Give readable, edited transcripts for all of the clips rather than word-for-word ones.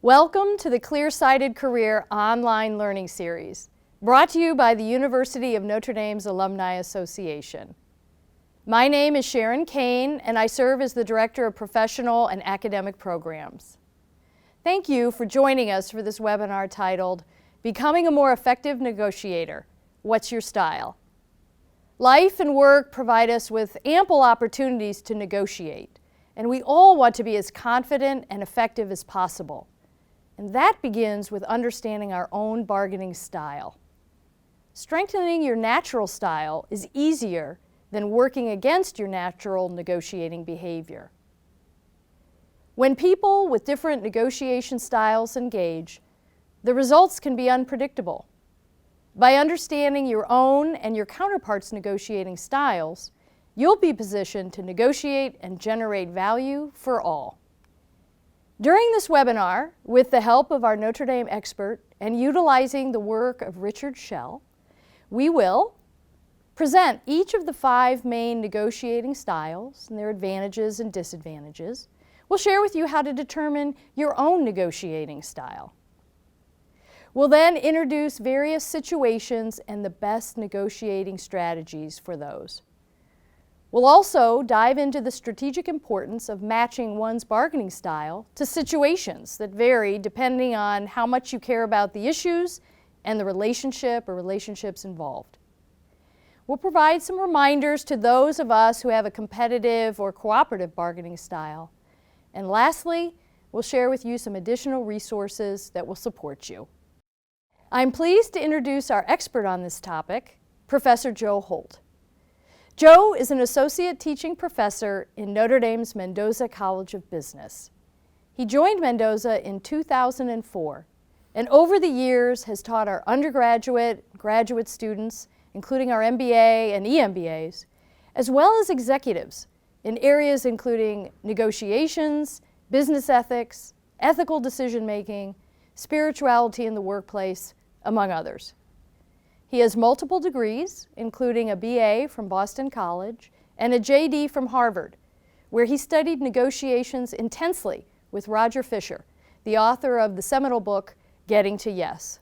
Welcome to the Clear-Sighted Career online learning series, brought to you by the University of Notre Dame's Alumni Association. My name is Sharon Kane, and I serve as the Director of Professional and Academic Programs. Thank you for joining us for this webinar titled, Becoming a More Effective Negotiator, What's Your Style? Life and work provide us with ample opportunities to negotiate, and we all want to be as confident and effective as possible. And that begins with understanding our own bargaining style. Strengthening your natural style is easier than working against your natural negotiating behavior. When people with different negotiation styles engage, the results can be unpredictable. By understanding your own and your counterparts' negotiating styles, you'll be positioned to negotiate and generate value for all. During this webinar, with the help of our Notre Dame expert and utilizing the work of Richard Schell, we will present each of the 5 main negotiating styles and their advantages and disadvantages. We'll share with you how to determine your own negotiating style. We'll then introduce various situations and the best negotiating strategies for those. We'll also dive into the strategic importance of matching one's bargaining style to situations that vary depending on how much you care about the issues and the relationship or relationships involved. We'll provide some reminders to those of us who have a competitive or cooperative bargaining style. And lastly, we'll share with you some additional resources that will support you. I'm pleased to introduce our expert on this topic, Professor Joe Holt. Joe is an associate teaching professor in Notre Dame's Mendoza College of Business. He joined Mendoza in 2004, and over the years has taught our undergraduate, graduate students, including our MBA and EMBAs, as well as executives in areas including negotiations, business ethics, ethical decision-making, spirituality in the workplace, among others. He has multiple degrees, including a BA from Boston College and a JD from Harvard, where he studied negotiations intensely with Roger Fisher, the author of the seminal book, Getting to Yes.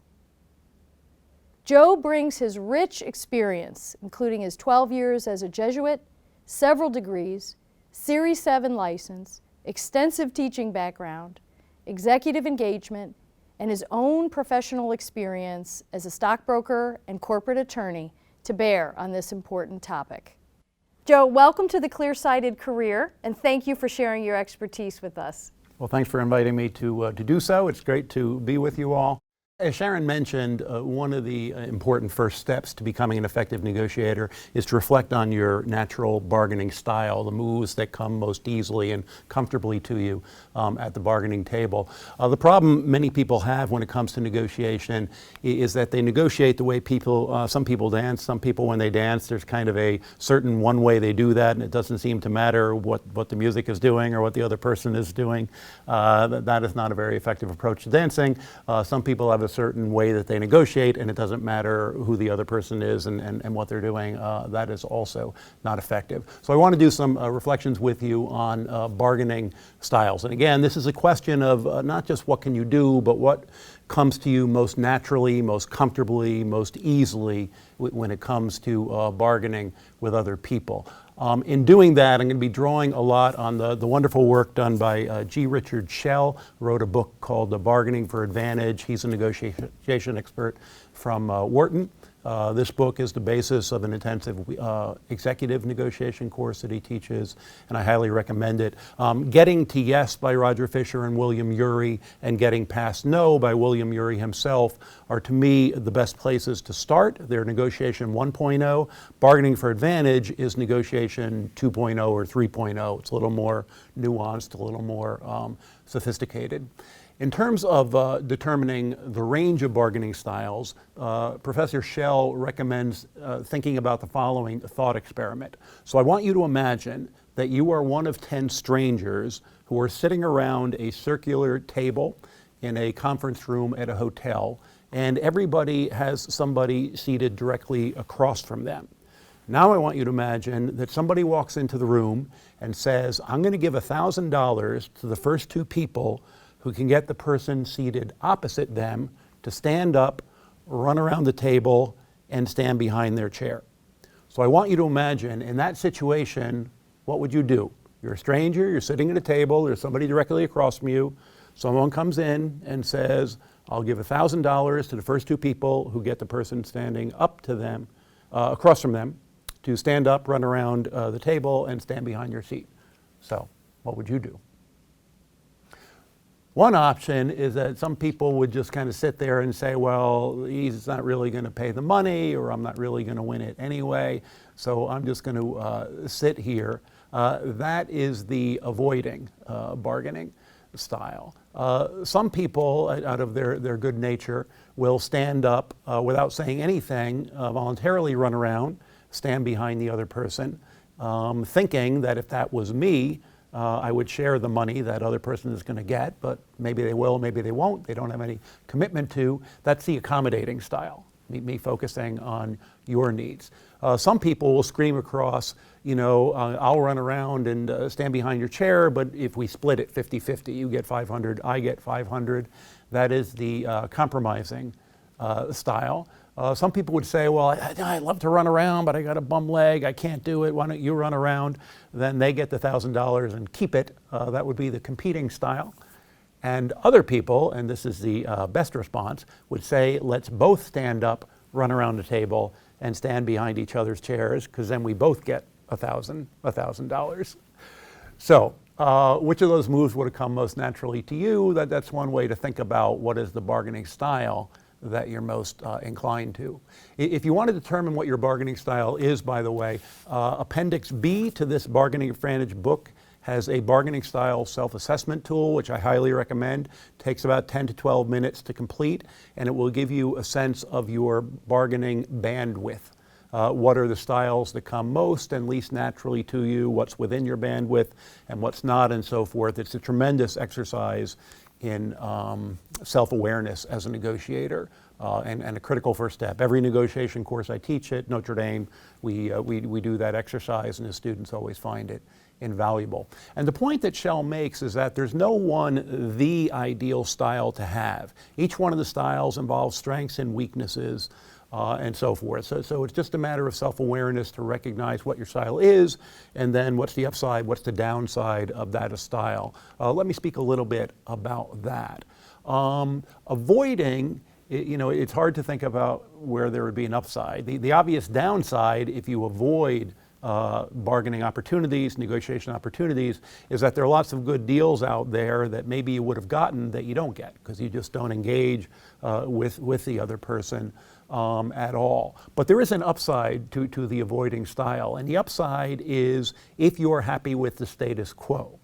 Joe brings his rich experience, including his 12 years as a Jesuit, several degrees, Series 7 license, extensive teaching background, executive engagement, and his own professional experience as a stockbroker and corporate attorney to bear on this important topic. Joe, welcome to the Clear-Sighted Career, and thank you for sharing your expertise with us. Well, thanks for inviting me to do so. It's great to be with you all. As Sharon mentioned, one of the important first steps to becoming an effective negotiator is to reflect on your natural bargaining style, the moves that come most easily and comfortably to you at the bargaining table. The problem many people have when it comes to negotiation is that they negotiate the way some people dance. Some people, when they dance, there's kind of a certain one way they do that, and it doesn't seem to matter what the music is doing or what the other person is doing. That is not a very effective approach to dancing. Some people have a certain way that they negotiate, and it doesn't matter who the other person is and what they're doing. That is also not effective. So I want to do some reflections with you on bargaining styles. And again, this is a question of not just what can you do, but what comes to you most naturally, most comfortably, most easily when it comes to bargaining with other people. In doing that, I'm going to be drawing a lot on the wonderful work done by G. Richard Schell, who wrote a book called Bargaining for Advantage. He's a negotiation expert from Wharton. This book is the basis of an intensive executive negotiation course that he teaches, and I highly recommend it. Getting to Yes by Roger Fisher and William Ury, and Getting Past No by William Ury himself are, to me, the best places to start. They're negotiation 1.0. Bargaining for Advantage is negotiation 2.0 or 3.0. It's a little more nuanced, a little more sophisticated. In terms of determining the range of bargaining styles, Professor Schell recommends thinking about the following thought experiment. So I want you to imagine that you are one of 10 strangers who are sitting around a circular table in a conference room at a hotel, and everybody has somebody seated directly across from them. Now I want you to imagine that somebody walks into the room and says, I'm going to give $1,000 to the first 2 people who can get the person seated opposite them to stand up, run around the table, and stand behind their chair. So I want you to imagine, in that situation, what would you do? You're a stranger, you're sitting at a table, there's somebody directly across from you. Someone comes in and says, I'll give $1,000 to the first two people who get the person standing up to them, across from them, to stand up, run around the table, and stand behind your seat. So, what would you do? One option is that some people would just kind of sit there and say, well, he's not really going to pay the money, or I'm not really going to win it anyway, so I'm just going to sit here. That is the avoiding bargaining style. Some people, out of their good nature, will stand up without saying anything, voluntarily run around, stand behind the other person, thinking that if that was me, I would share the money that other person is going to get, but maybe they will, maybe they won't. They don't have any commitment to. That's the accommodating style, me focusing on your needs. Some people will scream across, you know, I'll run around and stand behind your chair, but if we split it 50-50, you get 500, I get 500. That is the compromising style. Some people would say, well, I love to run around, but I got a bum leg, I can't do it, why don't you run around? Then they get the $1,000 and keep it. That would be the competing style. And other people, and this is the best response, would say, let's both stand up, run around the table, and stand behind each other's chairs, because then we both get $1,000. So, which of those moves would have come most naturally to you? That's one way to think about what is the bargaining style that you're most inclined to. If you want to determine what your bargaining style is, by the way, Appendix B to this Bargaining Advantage book has a bargaining style self-assessment tool, which I highly recommend. Takes about 10 to 12 minutes to complete, and it will give you a sense of your bargaining bandwidth. What are the styles that come most and least naturally to you, what's within your bandwidth and what's not, and so forth. It's a tremendous exercise in self-awareness as a negotiator, and a critical first step. Every negotiation course I teach at Notre Dame, we do that exercise, and the students always find it invaluable. And the point that Shell makes is that there's no one the ideal style to have. Each one of the styles involves strengths and weaknesses, and so forth. So it's just a matter of self-awareness to recognize what your style is, and then what's the upside, what's the downside of that style. Let me speak a little bit about that. Avoiding, you know, it's hard to think about where there would be an upside. The obvious downside, if you avoid bargaining opportunities, negotiation opportunities, is that there are lots of good deals out there that maybe you would have gotten that you don't get because you just don't engage with the other person at all. But there is an upside to the avoiding style, and the upside is if you're happy with the status quo.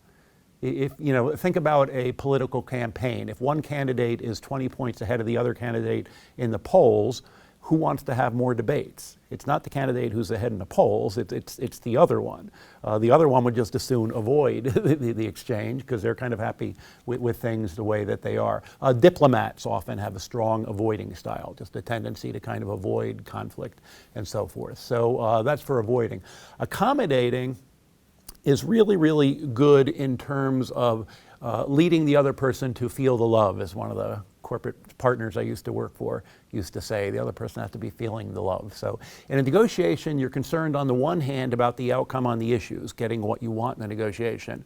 If, you know, think about a political campaign. If one candidate is 20 points ahead of the other candidate in the polls, who wants to have more debates? It's not the candidate who's ahead in the polls, it's the other one. The other one would just as soon avoid the exchange because they're kind of happy with things the way that they are. Diplomats often have a strong avoiding style, just a tendency to kind of avoid conflict and so forth. So that's for avoiding. Accommodating is really, really good in terms of leading the other person to feel the love, as one of the corporate partners I used to work for used to say. The other person has to be feeling the love. So in a negotiation, you're concerned on the one hand about the outcome on the issues, getting what you want in the negotiation.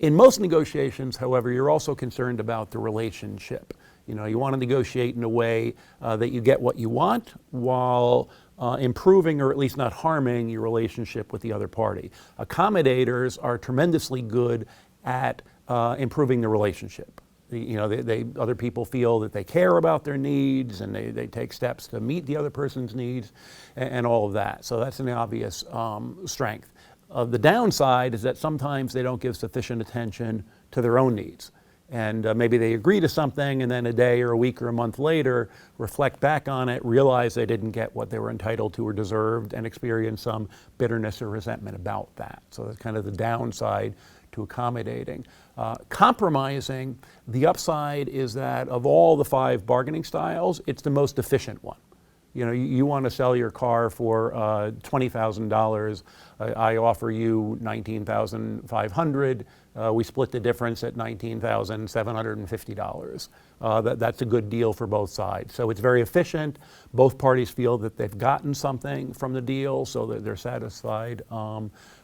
In most negotiations, however, you're also concerned about the relationship. You know, you want to negotiate in a way that you get what you want while improving or at least not harming your relationship with the other party. Accommodators are tremendously good at improving the relationship. You know, other people feel that they care about their needs, and they take steps to meet the other person's needs and all of that. So that's an obvious strength. The downside is that sometimes they don't give sufficient attention to their own needs. And maybe they agree to something and then a day or a week or a month later reflect back on it, realize they didn't get what they were entitled to or deserved, and experience some bitterness or resentment about that. So that's kind of the downside to accommodating. Compromising, the upside is that of all the 5 bargaining styles, it's the most efficient one. You know, you want to sell your car for $20,000. I offer you $19,500. We split the difference at $19,750. That's a good deal for both sides. So it's very efficient. Both parties feel that they've gotten something from the deal, so that they're satisfied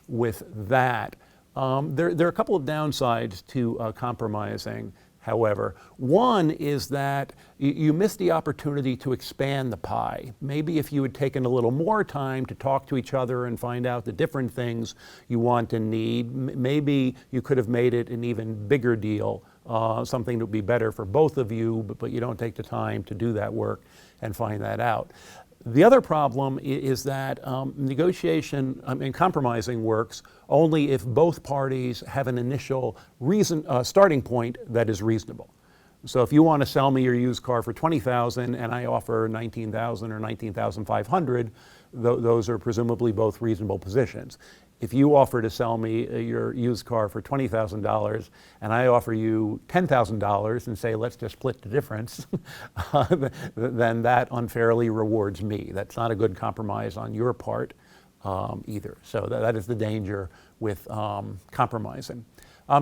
with that. There are a couple of downsides to compromising, however. One is that you miss the opportunity to expand the pie. Maybe if you had taken a little more time to talk to each other and find out the different things you want and need, maybe you could have made it an even bigger deal, something that would be better for both of you, but you don't take the time to do that work and find that out. The other problem is that compromising works only if both parties have an initial starting point that is reasonable. So if you want to sell me your used car for $20,000 and I offer $19,000 or $19,500, those are presumably both reasonable positions. If you offer to sell me your used car for $20,000 and I offer you $10,000 and say, let's just split the difference, then that unfairly rewards me. That's not a good compromise on your part either. So that is the danger with compromising.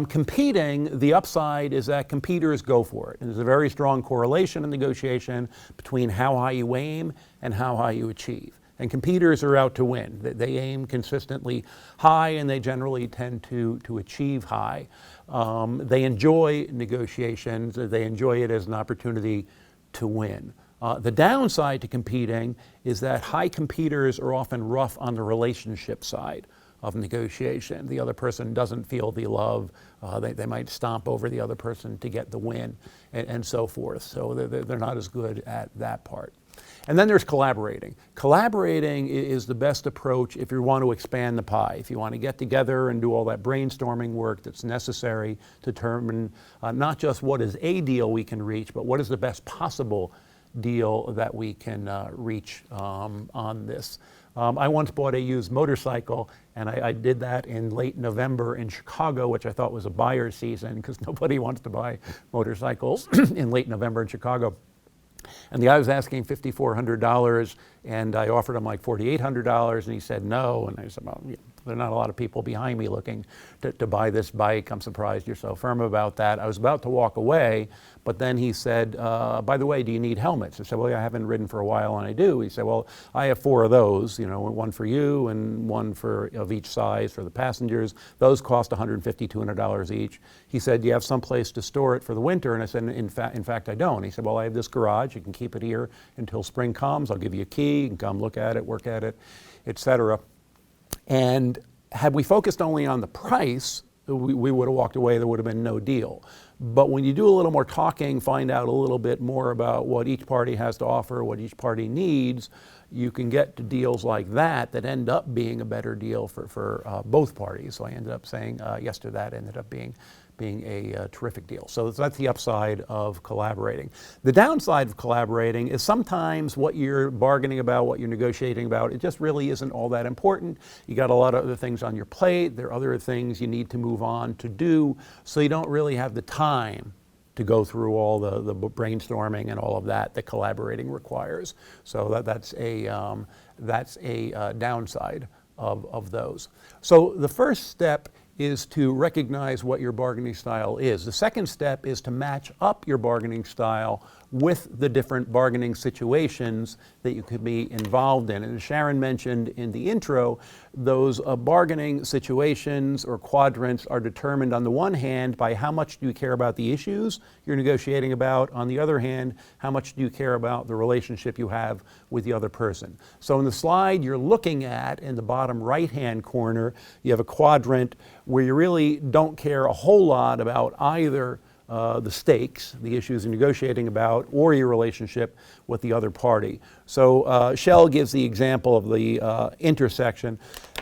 Competing, the upside is that competitors go for it. And there's a very strong correlation in negotiation between how high you aim and how high you achieve. And competitors are out to win. They aim consistently high and they generally tend to achieve high. They enjoy negotiations. They enjoy it as an opportunity to win. The downside to competing is that high competitors are often rough on the relationship side of negotiation. The other person doesn't feel the love. They might stomp over the other person to get the win and so forth. So they're not as good at that part. And then there's collaborating. Collaborating is the best approach if you want to expand the pie, if you want to get together and do all that brainstorming work that's necessary to determine not just what is a deal we can reach, but what is the best possible deal that we can reach on this. I once bought a used motorcycle, and I did that in late November in Chicago, which I thought was a buyer's season because nobody wants to buy motorcycles in late November in Chicago. And the guy was asking $5,400, and I offered him like $4,800, and he said no. And I said, well, there are not a lot of people behind me looking to buy this bike. I'm surprised you're so firm about that. I was about to walk away, but then he said, by the way, do you need helmets? I said, well, I haven't ridden for a while, and I do. He said, well, I have 4 of those, one for you and one of each size for the passengers. Those cost $150, $200 each. He said, do you have some place to store it for the winter? And I said, in fact, I don't. He said, well, I have this garage. You can keep it here until spring comes. I'll give you a key. You can come look at it, work at it, etc. And had we focused only on the price, we would have walked away. There would have been no deal. But when you do a little more talking, find out a little bit more about what each party has to offer, what each party needs, you can get to deals like that end up being a better deal for both parties. So I ended up saying yes to that. Ended up being a terrific deal. So that's the upside of collaborating. The downside of collaborating is sometimes what you're bargaining about, what you're negotiating about, it just really isn't all that important. You got a lot of other things on your plate. There are other things you need to move on to do, so you don't really have the time to go through all the brainstorming and all of that collaborating requires. So that's a downside of those. So the first step is to recognize what your bargaining style is. The second step is to match up your bargaining style with the different bargaining situations that you could be involved in. And as Sharon mentioned in the intro, those bargaining situations or quadrants are determined on the one hand by how much do you care about the issues you're negotiating about, on the other hand, how much do you care about the relationship you have with the other person. So in the slide you're looking at, in the bottom right-hand corner, you have a quadrant where you really don't care a whole lot about either the stakes, the issues you're negotiating about, or your relationship with the other party. So Shell gives the example of the intersection.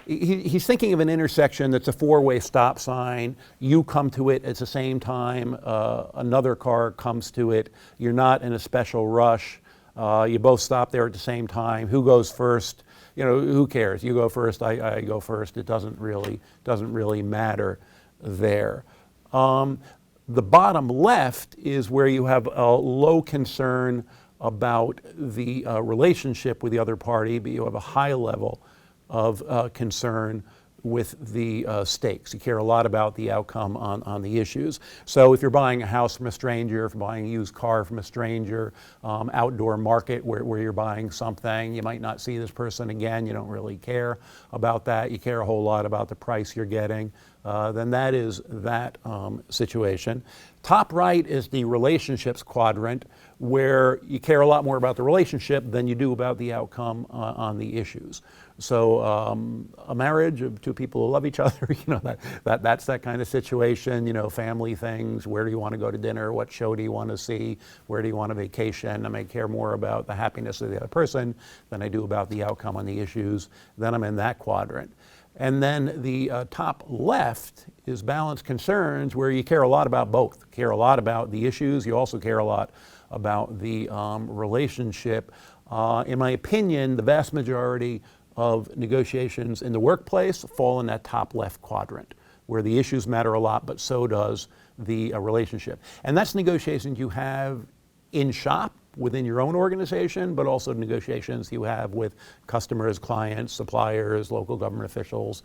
He's thinking of an intersection that's a 4-way stop sign. You come to it at the same time. Another car comes to it. You're not in a special rush. You both stop there at the same time. Who goes first? Who cares? You go first, I go first. It doesn't really matter there. The bottom left is where you have a low concern about the relationship with the other party, but you have a high level of concern with the stakes. You care a lot about the outcome on the issues. So if you're buying a house from a stranger, if you're buying a used car from a stranger, outdoor market where you're buying something, you might not see this person again, you don't really care about that, you care a whole lot about the price you're getting, then that is that situation. Top right is the relationships quadrant, where you care a lot more about the relationship than you do about the outcome on the issues. So a marriage of two people who love each other, that's that kind of situation. Family things, where do you want to go to dinner, what show do you want to see, where do you want a vacation. I may care more about the happiness of the other person than I do about the outcome on the issues. Then I'm in that quadrant. And then the top left is balanced concerns, where you care a lot about both. You care a lot about the issues, you also care a lot about the relationship. In my opinion, the vast majority of negotiations in the workplace fall in that top left quadrant, where the issues matter a lot, but so does the relationship. And that's negotiations you have in shop within your own organization, but also negotiations you have with customers, clients, suppliers, local government officials.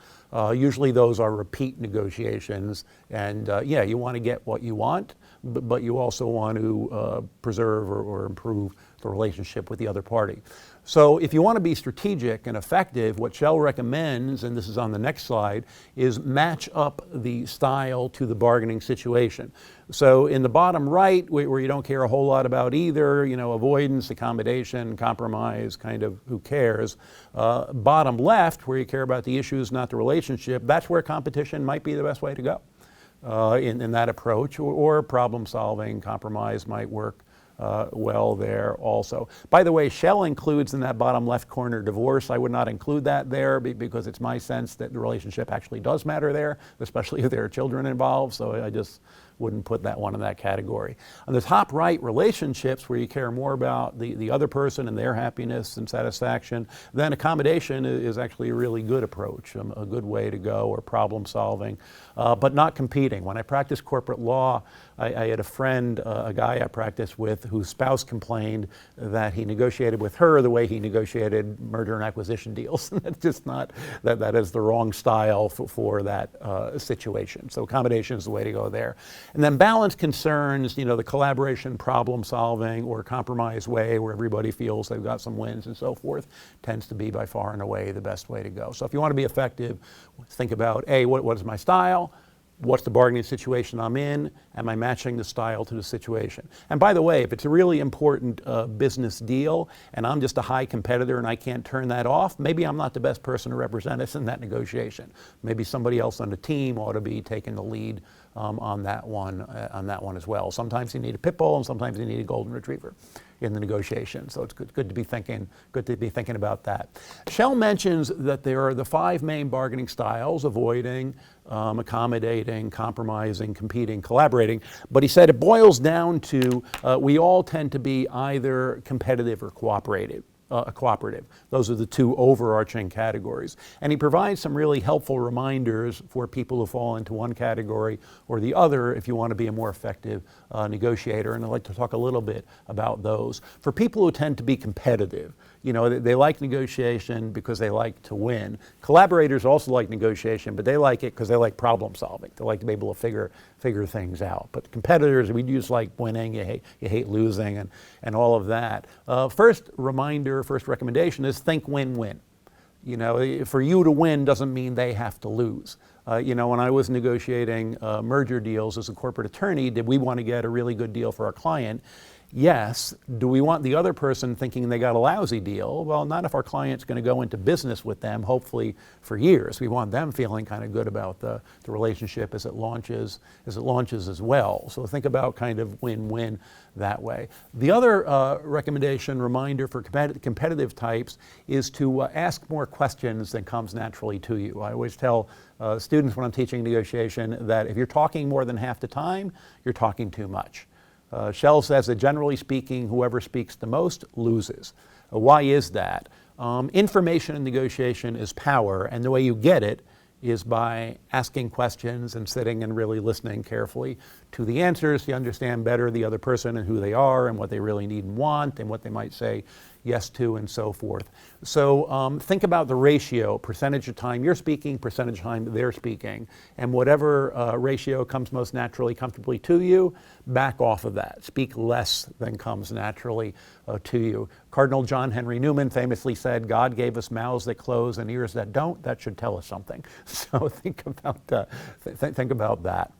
Usually those are repeat negotiations, and yeah, you want to get what you want, but you also want to preserve or improve the relationship with the other party. So if you want to be strategic and effective, what Shell recommends, and this is on the next slide, is match up the style to the bargaining situation. So in the bottom right, where you don't care a whole lot about either, avoidance, accommodation, compromise, kind of who cares. Bottom left, where you care about the issues, not the relationship, that's where competition might be the best way to go in that approach, or problem solving, compromise might work well there also. By the way, Shell includes in that bottom left corner divorce. I would not include that there because it's my sense that the relationship actually does matter there, especially if there are children involved, so I just wouldn't put that one in that category. On the top right, relationships, where you care more about the other person and their happiness and satisfaction, then accommodation is actually a really good approach, a good way to go, or problem solving, but not competing. When I practiced corporate law, I had a friend, a guy I practiced with, whose spouse complained that he negotiated with her the way he negotiated merger and acquisition deals. That's just not, that is the wrong style for that situation. So accommodation is the way to go there. And then balance concerns, the collaboration, problem solving, or compromise way, where everybody feels they've got some wins and so forth, tends to be by far and away the best way to go. So if you want to be effective, think about, A, what is my style? What's the bargaining situation I'm in? Am I matching the style to the situation? And by the way, if it's a really important business deal and I'm just a high competitor and I can't turn that off, maybe I'm not the best person to represent us in that negotiation. Maybe somebody else on the team ought to be taking the lead on that one as well. Sometimes you need a pit bull, and sometimes you need a golden retriever in the negotiation. So it's good to be thinking about that. Shell mentions that there are the 5 main bargaining styles: avoiding, accommodating, compromising, competing, collaborating. But he said it boils down to we all tend to be either competitive or cooperative. Those are the 2 overarching categories. And he provides some really helpful reminders for people who fall into one category or the other if you want to be a more effective negotiator. And I'd like to talk a little bit about those. For people who tend to be competitive, they like negotiation because they like to win. Collaborators also like negotiation, but they like it because they like problem solving. They like to be able to figure things out. But competitors, we just like winning, you hate losing, and all of that. First recommendation is think win-win. For you to win doesn't mean they have to lose. When I was negotiating merger deals as a corporate attorney, did we want to get a really good deal for our client? Yes. Do we want the other person thinking they got a lousy deal? Well, not if our client's going to go into business with them, hopefully for years. We want them feeling kind of good about the relationship as it launches as well. So think about kind of win-win that way. The other reminder for competitive types is to ask more questions than comes naturally to you. I always tell students when I'm teaching negotiation that if you're talking more than half the time, you're talking too much. Shell says that generally speaking, whoever speaks the most loses. Why is that? Information in negotiation is power, and the way you get it is by asking questions and sitting and really listening carefully to the answers. You understand better the other person and who they are and what they really need and want and what they might say yes to and so forth. So think about the ratio, percentage of time you're speaking, percentage of time they're speaking, and whatever ratio comes most naturally, comfortably to you, back off of that. Speak less than comes naturally to you. Cardinal John Henry Newman famously said, God gave us mouths that close and ears that don't. That should tell us something. So think about that.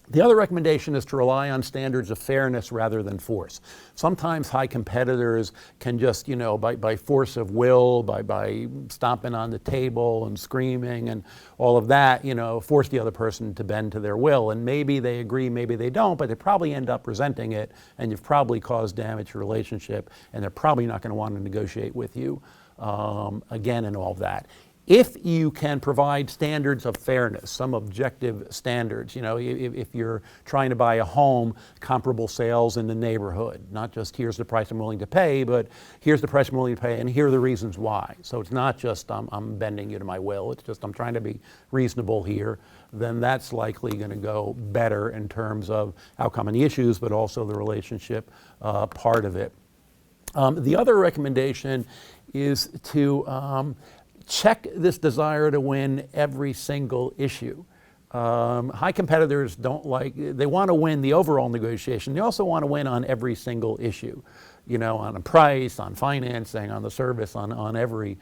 The other recommendation is to rely on standards of fairness rather than force. Sometimes high competitors can just, by force of will, by stomping on the table and screaming and all of that, force the other person to bend to their will. And maybe they agree, maybe they don't, but they probably end up resenting it, and you've probably caused damage to your relationship, and they're probably not going to want to negotiate with you again and all of that. If you can provide standards of fairness, some objective standards, if you're trying to buy a home, comparable sales in the neighborhood, not just here's the price I'm willing to pay, but here's the price I'm willing to pay and here are the reasons why. So it's not just I'm bending you to my will, it's just I'm trying to be reasonable here, then that's likely going to go better in terms of outcome and the issues, but also the relationship part of it. The other recommendation is to check this desire to win every single issue. High competitors they want to win the overall negotiation. They also want to win on every single issue, on a price, on financing, on the service, on every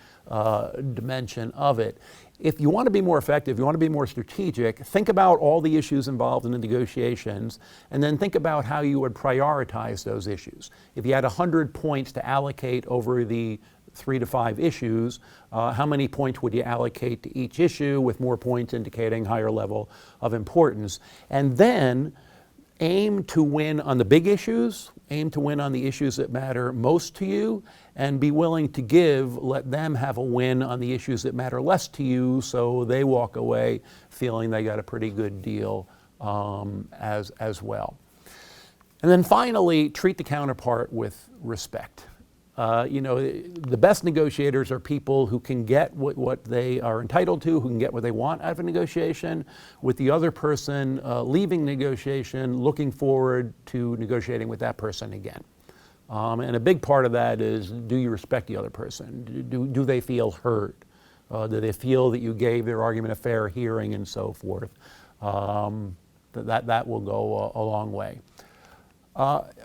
dimension of it. If you want to be more effective, you want to be more strategic, think about all the issues involved in the negotiations, and then think about how you would prioritize those issues. If you had 100 points to allocate over the 3 to 5 issues, how many points would you allocate to each issue, with more points indicating higher level of importance? And then aim to win on the big issues, aim to win on the issues that matter most to you, and be willing to let them have a win on the issues that matter less to you, so they walk away feeling they got a pretty good deal as well. And then finally, treat the counterpart with respect. The best negotiators are people who can get what they are entitled to, who can get what they want out of a negotiation, with the other person leaving negotiation, looking forward to negotiating with that person again. And a big part of that is, do you respect the other person? Do they feel heard? Do they feel that you gave their argument a fair hearing and so forth? That will go a long way.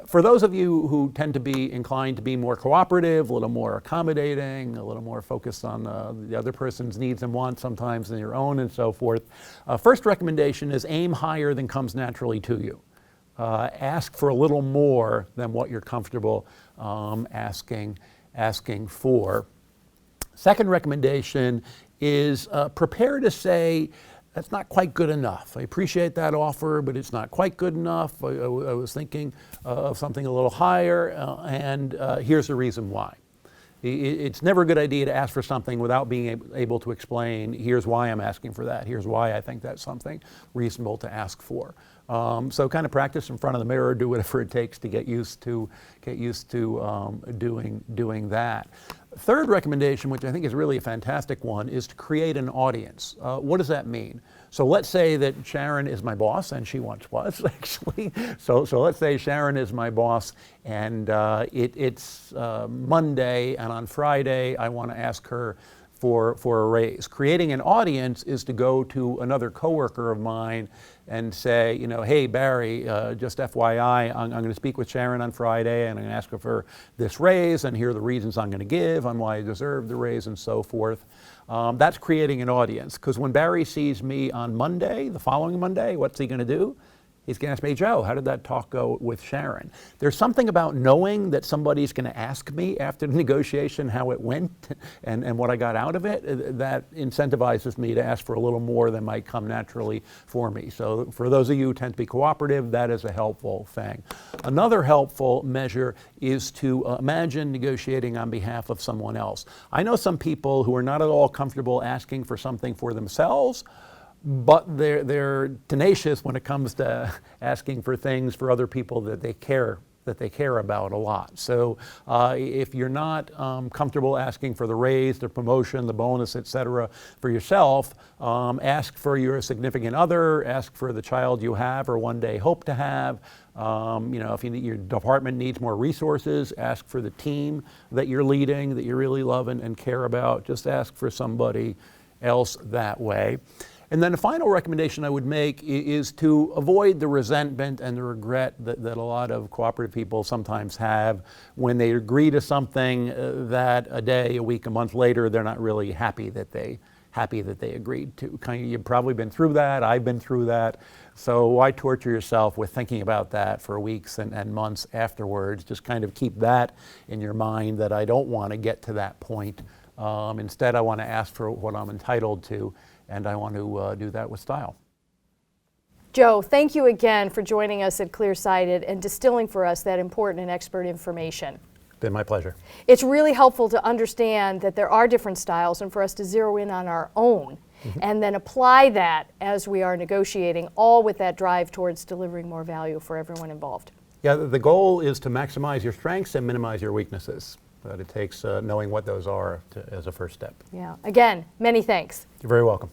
For those of you who tend to be inclined to be more cooperative, a little more accommodating, a little more focused on the other person's needs and wants sometimes than your own and so forth, first recommendation is aim higher than comes naturally to you. Ask for a little more than what you're comfortable asking for. Second recommendation is prepare to say, that's not quite good enough. I appreciate that offer, but it's not quite good enough. I was thinking of something a little higher, and here's the reason why. It's never a good idea to ask for something without being able to explain, here's why I'm asking for that, here's why I think that's something reasonable to ask for. So kind of practice in front of the mirror, do whatever it takes to get used to doing that. Third recommendation, which I think is really a fantastic one, is to create an audience. What does that mean? So let's say that Sharon is my boss, and she once was actually. So let's say Sharon is my boss, and it's Monday, and on Friday I want to ask her for a raise. Creating an audience is to go to another coworker of mine and say, hey Barry, just FYI, I'm going to speak with Sharon on Friday and I'm going to ask her for this raise, and here are the reasons I'm going to give on why I deserve the raise and so forth. That's creating an audience, because when Barry sees me on Monday, the following Monday, what's he going to do? He's going to ask me, Joe, how did that talk go with Sharon? There's something about knowing that somebody's going to ask me after the negotiation how it went and what I got out of it, that incentivizes me to ask for a little more than might come naturally for me. So for those of you who tend to be cooperative, that is a helpful thing. Another helpful measure is to imagine negotiating on behalf of someone else. I know some people who are not at all comfortable asking for something for themselves, but they're tenacious when it comes to asking for things for other people that they care that they care about a lot. So if you're not comfortable asking for the raise, the promotion, the bonus, etc. for yourself, ask for your significant other, ask for the child you have or one day hope to have. If your department needs more resources, ask for the team that you're leading, that you really love and care about. Just ask for somebody else that way. And then the final recommendation I would make is to avoid the resentment and the regret that a lot of cooperative people sometimes have when they agree to something that a day, a week, a month later, they're not really happy that they agreed to. You've probably been through that. I've been through that. So why torture yourself with thinking about that for weeks and months afterwards? Just kind of keep that in your mind, that I don't want to get to that point. Instead, I want to ask for what I'm entitled to, and I want to do that with style. Joe, thank you again for joining us at Clear-Sighted and distilling for us that important and expert information. Been my pleasure. It's really helpful to understand that there are different styles and for us to zero in on our own and then apply that as we are negotiating, all with that drive towards delivering more value for everyone involved. Yeah, the goal is to maximize your strengths and minimize your weaknesses. But it takes knowing what those are as a first step. Yeah. Again, many thanks. You're very welcome.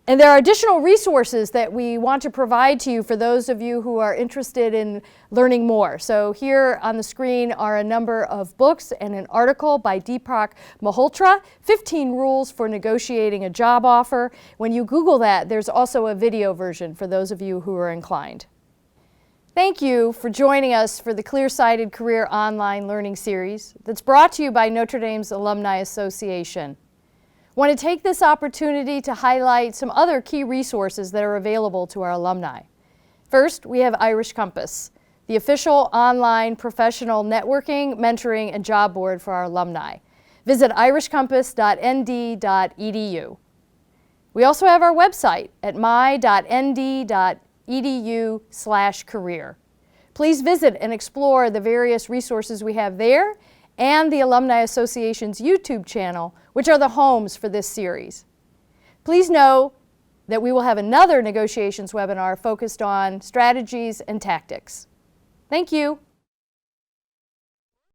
And there are additional resources that we want to provide to you for those of you who are interested in learning more. So here on the screen are a number of books and an article by Deepak Malhotra, 15 Rules for Negotiating a Job Offer. When you Google that, there's also a video version for those of you who are inclined. Thank you for joining us for the Clear-Sighted Career Online Learning Series that's brought to you by Notre Dame's Alumni Association. I want to take this opportunity to highlight some other key resources that are available to our alumni. First, we have Irish Compass, the official online professional networking, mentoring, and job board for our alumni. Visit irishcompass.nd.edu. We also have our website at my.nd.edu/career. Please visit and explore the various resources we have there and the Alumni Association's YouTube channel, which are the homes for this series. Please know that we will have another negotiations webinar focused on strategies and tactics. Thank you.